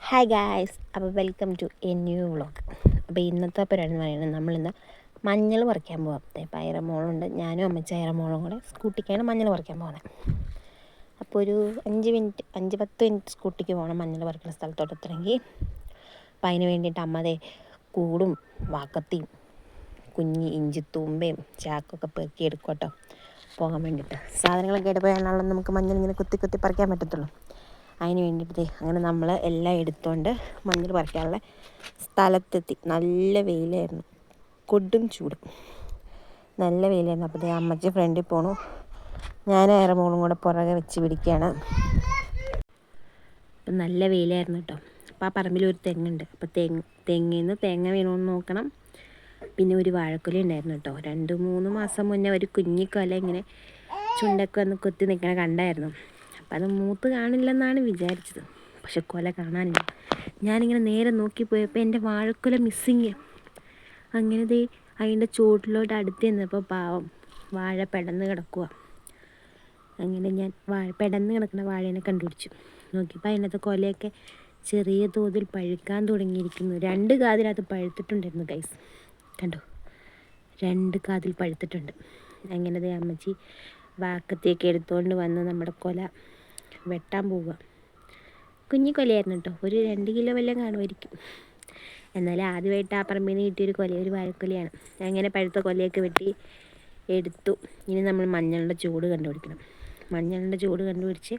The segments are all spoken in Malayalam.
ഹായ് ഗായ്സ്, അപ്പോൾ welcome to a new vlog. അപ്പോൾ ഇന്നത്തെ പരിപാടി എന്ന് പറയുന്നത് നമ്മളിന്ന് മഞ്ഞൾ പറിക്കാൻ പോകാം. ഇപ്പോൾ അയറമോളുണ്ട്, ഞാനും അമ്മച്ചി അയറമോളും കൂടെ സ്കൂട്ടിക്കാണ് മഞ്ഞൾ പറിക്കാൻ പോകുന്നത്. അപ്പോൾ ഒരു 5-10 മിനിറ്റ് സ്കൂട്ടിക്ക് പോകണം മഞ്ഞൾ പറിക്കുന്ന സ്ഥലത്തോട്ട് എത്തണമെങ്കിൽ. അപ്പോൾ അതിന് വേണ്ടിയിട്ട് അമ്മതേ കൂടും വാക്കത്തിയും കുഞ്ഞി ഇഞ്ചിത്തൂമ്പയും ചാക്കൊക്കെ പെറുക്കി എടുക്കും കേട്ടോ, പോകാൻ വേണ്ടിയിട്ട്. സാധനങ്ങളൊക്കെ ആയിട്ട് പോയാലാണല്ലോ നമുക്ക് മഞ്ഞൾ ഇങ്ങനെ കുത്തി പറിക്കാൻ പറ്റത്തുള്ളൂ. അതിന് വേണ്ടിയിട്ട് അങ്ങനെ നമ്മൾ എല്ലാം എടുത്തുകൊണ്ട് മഞ്ഞൾ പറിക്കാനുള്ള സ്ഥലത്തെത്തി. നല്ല വെയിലായിരുന്നു, കൊടും ചൂട്, നല്ല വെയിലായിരുന്നു. അപ്പോൾ അമ്മച്ചി ഫ്രണ്ടിൽ പോണു, ഞാൻ അയറമോളും കൂടെ പുറകെ വെച്ച് പിടിക്കുകയാണ്. അപ്പം നല്ല വെയിലായിരുന്നു കേട്ടോ. അപ്പോൾ ആ പറമ്പിലൊരു തെങ്ങുണ്ട്. അപ്പോൾ തെങ്ങിൽ നിന്ന് തേങ്ങ വീണമെന്ന് നോക്കണം. പിന്നെ ഒരു വാഴക്കൊല ഉണ്ടായിരുന്നു കേട്ടോ. 2-3 മാസം മുന്നേ ഒരു കുഞ്ഞിക്കൊല ഇങ്ങനെ ചുണ്ടൊക്കെ വന്ന് കൊത്തി നിൽക്കണ കണ്ടായിരുന്നു. അപ്പം അത് മൂത്ത് കാണില്ലെന്നാണ് വിചാരിച്ചത്, പക്ഷെ കൊല കാണാനില്ല. ഞാനിങ്ങനെ നേരെ നോക്കിപ്പോയപ്പോൾ എൻ്റെ വാഴക്കൊല മിസ്സിങ്. അങ്ങനെ അതിൻ്റെ ചുവട്ടിലോട്ട് അടുത്ത് ചെന്നപ്പോൾ പാവം വാഴ പെടന്ന് കിടക്കുക. അങ്ങനെ ഞാൻ പെടന്ന് കിടക്കുന്ന വാഴേനെ കണ്ടുപിടിച്ചു. നോക്കിയപ്പോൾ അതിനകത്ത് കൊലയൊക്കെ ചെറിയ തോതിൽ പഴുക്കാൻ തുടങ്ങിയിരിക്കുന്നു. 2 കാതിനകത്ത് പഴുത്തിട്ടുണ്ടായിരുന്നു ഗൈസ്, കണ്ടോ, 2 കാതിൽ പഴുത്തിട്ടുണ്ട്. അങ്ങനെ അമ്മച്ചി വാക്കത്തിയൊക്കെ എടുത്തുകൊണ്ട് വന്ന് നമ്മുടെ കൊല വെട്ടാൻ പോവുക. കുഞ്ഞിക്കൊലയായിരുന്നു കേട്ടോ, ഒരു 2 കിലോ വല്ലതും കാണുമായിരിക്കും. എന്നാലും ആദ്യമായിട്ട് ആ പറമ്പിൽ നിന്ന് കിട്ടിയൊരു കൊല ഒരു വാഴക്കൊലയാണ്. അങ്ങനെ പഴുത്ത കൊലയൊക്കെ വെട്ടി എടുത്തു. ഇനി നമ്മൾ മഞ്ഞളുടെ ചൂട് കണ്ടുപിടിക്കണം. മഞ്ഞളുടെ ചൂട് കണ്ടുപിടിച്ച്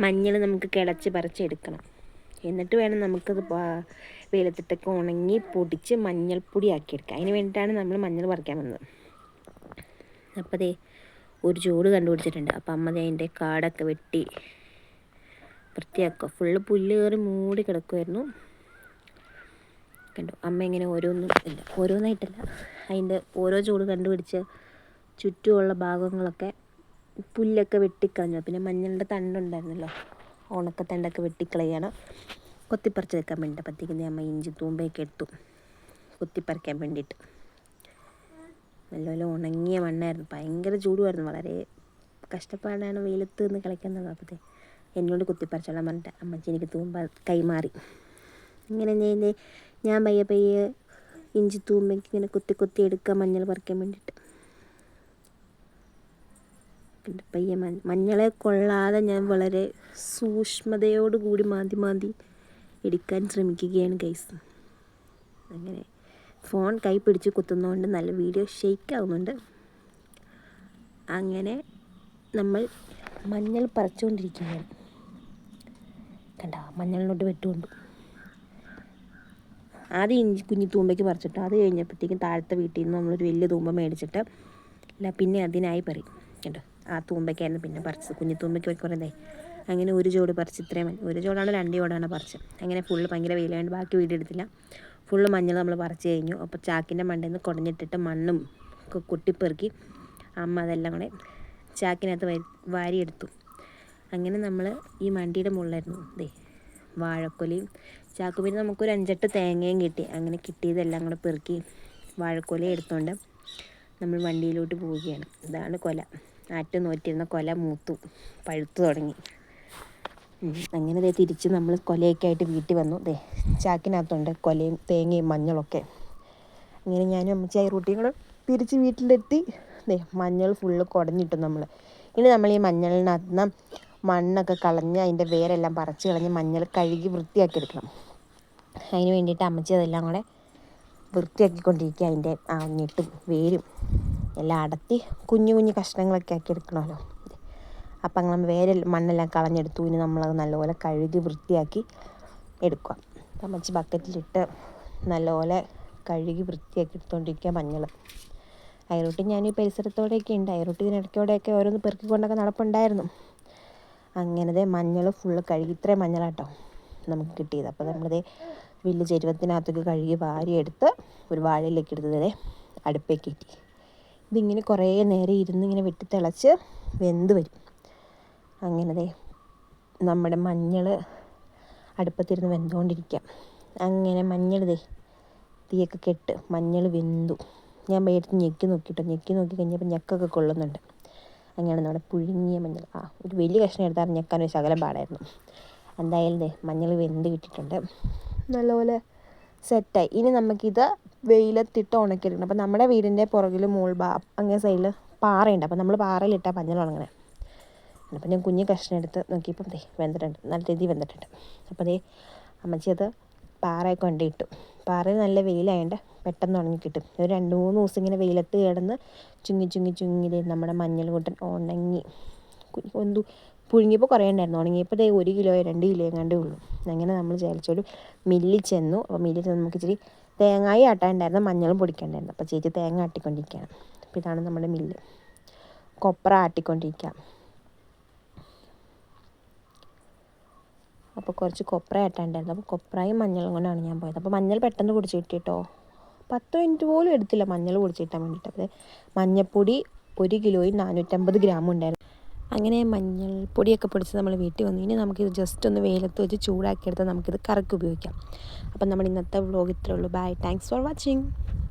മഞ്ഞൾ നമുക്ക് കിളച്ച് പറിച്ചെടുക്കണം. എന്നിട്ട് വേണം നമുക്കത് വെയിലത്തിട്ടൊക്കെ ഉണങ്ങി പൊടിച്ച് മഞ്ഞൾപ്പൊടി ആക്കിയെടുക്കാം. അതിന് വേണ്ടിയിട്ടാണ് നമ്മൾ മഞ്ഞൾ പറിക്കാൻ വന്നത്. അപ്പോൾ ഒരു ചൂട് കണ്ടുപിടിച്ചിട്ടുണ്ട്. അപ്പം അമ്മ അതിൻ്റെ കാടൊക്കെ വെട്ടി വൃത്തിയാക്കുക. ഫുള്ള് പുല്ല് കയറി മൂടി കിടക്കുമായിരുന്നു. കണ്ടു, അമ്മ ഇങ്ങനെ ഓരോന്നായിട്ടല്ല, അതിൻ്റെ ഓരോ ചൂട് കണ്ടുപിടിച്ച് ചുറ്റുമുള്ള ഭാഗങ്ങളൊക്കെ പുല്ലൊക്കെ വെട്ടിക്കളഞ്ഞു. പിന്നെ മഞ്ഞളുടെ തണ്ടുണ്ടായിരുന്നല്ലോ, ഉണക്കത്തണ്ടൊക്കെ വെട്ടിക്കളയാണ് കൊത്തിപ്പറിച്ച് വെക്കാൻ വേണ്ടിയിട്ട്. അപ്പോഴത്തേക്കും അമ്മ ഇഞ്ചി തൂമ്പയൊക്കെ എടുത്തു കൊത്തിപ്പറിക്കാൻ വേണ്ടിയിട്ട്. നല്ലപോലെ ഉണങ്ങിയ മണ്ണായിരുന്നു, ഭയങ്കര ചൂടുമായിരുന്നു, വളരെ കഷ്ടപ്പാടാണ് വെയിലത്ത് നിന്ന് കളിക്കുന്നത്. അപ്പോഴത്തെ എന്നോട് കുത്തിപ്പറിച്ചോളാൻ പറഞ്ഞിട്ട് അമ്മച്ചി എനിക്ക് തൂമ്പ കൈമാറി. ഇങ്ങനെ ഞാൻ പയ്യെ ഇഞ്ചി തൂമ്പയ്ക്ക് ഇങ്ങനെ കുത്തി എടുക്കുക മഞ്ഞൾ പറിക്കാൻ വേണ്ടിയിട്ട്. പയ്യെ മഞ്ഞളെ കൊള്ളാതെ ഞാൻ വളരെ സൂക്ഷ്മതയോടുകൂടി മാന്തി എടുക്കാൻ ശ്രമിക്കുകയാണ് ഗൈസ്. അങ്ങനെ ഫോൺ കൈ പിടിച്ച് കുത്തുന്നതുകൊണ്ട് നല്ല വീഡിയോ ഷെയ്ക്ക് ആവുന്നുണ്ട്. അങ്ങനെ നമ്മൾ മഞ്ഞൾ പറിച്ചുകൊണ്ടിരിക്കുകയാണ്. കണ്ട, മഞ്ഞളിലോട്ട് വെട്ടുകൊണ്ട് ആദ്യം കുഞ്ഞി തൂമ്പയ്ക്ക് പറിച്ചിട്ട് അത് കഴിഞ്ഞപ്പോഴത്തേക്കും താഴത്തെ വീട്ടിൽ നിന്ന് നമ്മളൊരു വലിയ തൂമ്പ മേടിച്ചിട്ട് പിന്നെ അതിനായി പറയും കേട്ടോ. ആ തൂമ്പയ്ക്കായിരുന്നു പിന്നെ പറിച്ചത്. കുഞ്ഞി തൂമ്പയ്ക്ക് കുറേ അങ്ങനെ ഒരു ജോഡ് പറിച്ച്, ഇത്രയും ഒരു ജോഡാണ് 2 ജോഡാണ് പറിച്ചത്. അങ്ങനെ ഫുള്ള് ഭയങ്കര വെയിലായതുകൊണ്ട് ബാക്കി വീഡിയോ എടുത്തില്ല. ഫുള്ള് മഞ്ഞൾ നമ്മൾ പറിച്ച് കഴിഞ്ഞു. അപ്പോൾ ചാക്കിൻ്റെ മണ്ടയിൽ നിന്ന് കുടഞ്ഞിട്ടിട്ട് മണ്ണും ഒക്കെ കൊട്ടിപ്പെറുക്കി അമ്മ അതെല്ലാം കൂടെ ചാക്കിനകത്ത് വാരിയെടുത്തു. അങ്ങനെ നമ്മൾ ഈ വണ്ടിയുടെ മുകളിലായിരുന്നു വാഴക്കൊലയും ചാക്ക്. പിന്നെ നമുക്കൊരു 5-8 തേങ്ങയും കിട്ടി. അങ്ങനെ കിട്ടിയതെല്ലാം കൂടെ പെറുക്കി വാഴക്കൊല എടുത്തുകൊണ്ട് നമ്മൾ വണ്ടിയിലോട്ട് പോവുകയാണ്. ഇതാണ് കൊല. നോറ്റിരുന്ന കൊല പഴുത്തു തുടങ്ങി. അങ്ങനെ തിരിച്ച് നമ്മൾ കൊലയൊക്കെ ആയിട്ട് വീട്ടിൽ വന്നു. ചാക്കിനകത്തുണ്ട് കൊലയും തേങ്ങയും മഞ്ഞളൊക്കെ. അങ്ങനെ ഞാനും അമ്മച്ചായി റൂട്ടിയും കൂടെ തിരിച്ച് വീട്ടിലെത്തി. മഞ്ഞൾ ഫുള്ള് കുടഞ്ഞിട്ടു നമ്മൾ. ഇനി നമ്മൾ ഈ മഞ്ഞളിനകത്ത് നിന്ന് മണ്ണൊക്കെ കളഞ്ഞ് അതിൻ്റെ വേരെല്ലാം പറിച്ച് കളഞ്ഞ് മഞ്ഞൾ കഴുകി വൃത്തിയാക്കി എടുക്കണം. അതിന് വേണ്ടിയിട്ട് അമ്മച്ചി അതെല്ലാം കൂടെ വൃത്തിയാക്കിക്കൊണ്ടിരിക്കുക. അതിൻ്റെ ഞെട്ടും വേരും എല്ലാം അടത്തി കുഞ്ഞു കഷ്ണങ്ങളൊക്കെ ആക്കി എടുക്കണമല്ലോ. അപ്പം അങ്ങനെ മണ്ണെല്ലാം കളഞ്ഞെടുത്തു. ഇനി നമ്മളത് നല്ലപോലെ കഴുകി വൃത്തിയാക്കി എടുക്കുക. അപ്പം അമ്മച്ചി ബക്കറ്റിലിട്ട് നല്ലപോലെ കഴുകി വൃത്തിയാക്കി എടുത്തുകൊണ്ടിരിക്കുക മഞ്ഞൾ. അയറൂട്ടി ഞാൻ ഈ പരിസരത്തോടെയൊക്കെ ഉണ്ട്. അയറൂട്ടി ഇതിനിടയ്ക്കോടെയൊക്കെ ഓരോന്ന് പെറുക്കിക്കൊണ്ടൊക്കെ നടപ്പുണ്ടായിരുന്നു. അങ്ങനെ മഞ്ഞൾ ഫുള്ള് കഴുകി, ഇത്രയും മഞ്ഞളാട്ടോ നമുക്ക് കിട്ടിയത്. അപ്പോൾ നമ്മളിത് വലിയ ചെരുവത്തിനകത്തൊക്കെ കഴുകി വാരിയെടുത്ത് ഒരു വാഴയിലേക്ക് എടുത്തത് അടുപ്പേക്ക് ഇട്ടി. ഇതിങ്ങനെ കുറേ നേരം ഇങ്ങനെ വെട്ടിത്തിളച്ച് വെന്ത് വരും. അങ്ങനെ നമ്മുടെ മഞ്ഞൾ അടുപ്പത്തിരുന്ന് വെന്തുകൊണ്ടിരിക്കാം. അങ്ങനെ മഞ്ഞൾ തീയൊക്കെ കെട്ട് മഞ്ഞൾ വെന്തു. ഞാൻ മേടിച്ച് ഞെക്കി നോക്കി കഴിഞ്ഞപ്പോൾ ഞെക്കൊക്കെ കൊള്ളുന്നുണ്ട്. അങ്ങനെ നമ്മുടെ പുഴുങ്ങിയ മഞ്ഞൾ ഒരു വലിയ കഷ്ണം എടുത്താൽ ഞെക്കാൻ ഒരു ശകലം പാടായിരുന്നു. എന്തായാലും മഞ്ഞൾ വെന്ത് കിട്ടിയിട്ടുണ്ട്, നല്ലപോലെ സെറ്റായി. ഇനി നമുക്കിത് വെയിലത്തിട്ട് ഉണക്കിയെടുക്കണം. അപ്പോൾ നമ്മുടെ വീടിൻ്റെ പുറകിൽ അങ്ങേ സൈഡിൽ പാറയുണ്ട്. അപ്പോൾ നമ്മൾ പാറയിലിട്ടാൽ മഞ്ഞൾ ഉണങ്ങണേ. അപ്പോൾ ഞാൻ കുഞ്ഞ് കഷ്ണം എടുത്ത് നോക്കിയപ്പം വെന്തിട്ടുണ്ട്, നല്ല രീതിയിൽ വെന്തിട്ടുണ്ട്. അപ്പോൾ അമ്മച്ചി അത് പാറയൊക്കെ കൊണ്ടിട്ടു. പാറയിൽ നല്ല വെയിലായതുകൊണ്ട് പെട്ടെന്ന് ഉണങ്ങി കിട്ടും. ഒരു 2-3 ദിവസം ഇങ്ങനെ വെയിലത്ത് കിടന്ന് ചുങ്ങി നമ്മുടെ മഞ്ഞൾ കൂട്ടൻ ഉണങ്ങി. പുഴുങ്ങിയപ്പോൾ കുറേ ഉണ്ടായിരുന്നു, ഉണങ്ങിയപ്പോൾ 1 കിലോ 2 കിലോ എങ്ങാണ്ടേ ഉള്ളൂ. അങ്ങനെ നമ്മൾ ചേർച്ചോട് മില്ലിൽ ചെന്നു. അപ്പോൾ മില്ലിൽ ചെന്ന് നമുക്ക് ഇച്ചിരി തേങ്ങായി ആട്ടാനുണ്ടായിരുന്നു, മഞ്ഞളും പൊടിക്കാനുണ്ടായിരുന്നു. അപ്പോൾ ചേച്ചി തേങ്ങ ആട്ടിക്കൊണ്ടിരിക്കുകയാണ്. അപ്പോൾ ഇതാണ് നമ്മുടെ മില്ല്, കൊപ്ര ആട്ടിക്കൊണ്ടിരിക്കുക. അപ്പോൾ കുറച്ച് കൊപ്ര ആട്ടാനുണ്ടായിരുന്നു. അപ്പോൾ കൊപ്രയും മഞ്ഞളും കൊണ്ടാണ് ഞാൻ പോയത്. അപ്പോൾ മഞ്ഞൾ പെട്ടെന്ന് പൊടിച്ച് കിട്ടിയിട്ടോ, 10 മിനിറ്റ് പോലും എടുത്തില്ല മഞ്ഞൾ പൊടിച്ച് കിട്ടാൻ വേണ്ടിയിട്ട്. അപ്പോൾ മഞ്ഞൾപ്പൊടി 1 കിലോയിൽ 450 ഗ്രാം ഉണ്ടായിരുന്നു. അങ്ങനെ മഞ്ഞൾപ്പൊടിയൊക്കെ പൊടിച്ച് നമ്മൾ വീട്ടിൽ വന്നു. ഇനി നമുക്കിത് ജസ്റ്റ് ഒന്ന് വെയിലത്ത് വെച്ച് ചൂടാക്കിയെടുത്താൽ നമുക്കിത് കറിക്ക് ഉപയോഗിക്കാം. അപ്പം നമ്മുടെ ഇന്നത്തെ വ്ലോഗ് ഇത്രയേ ഉള്ളൂ. Bye, thanks for watching.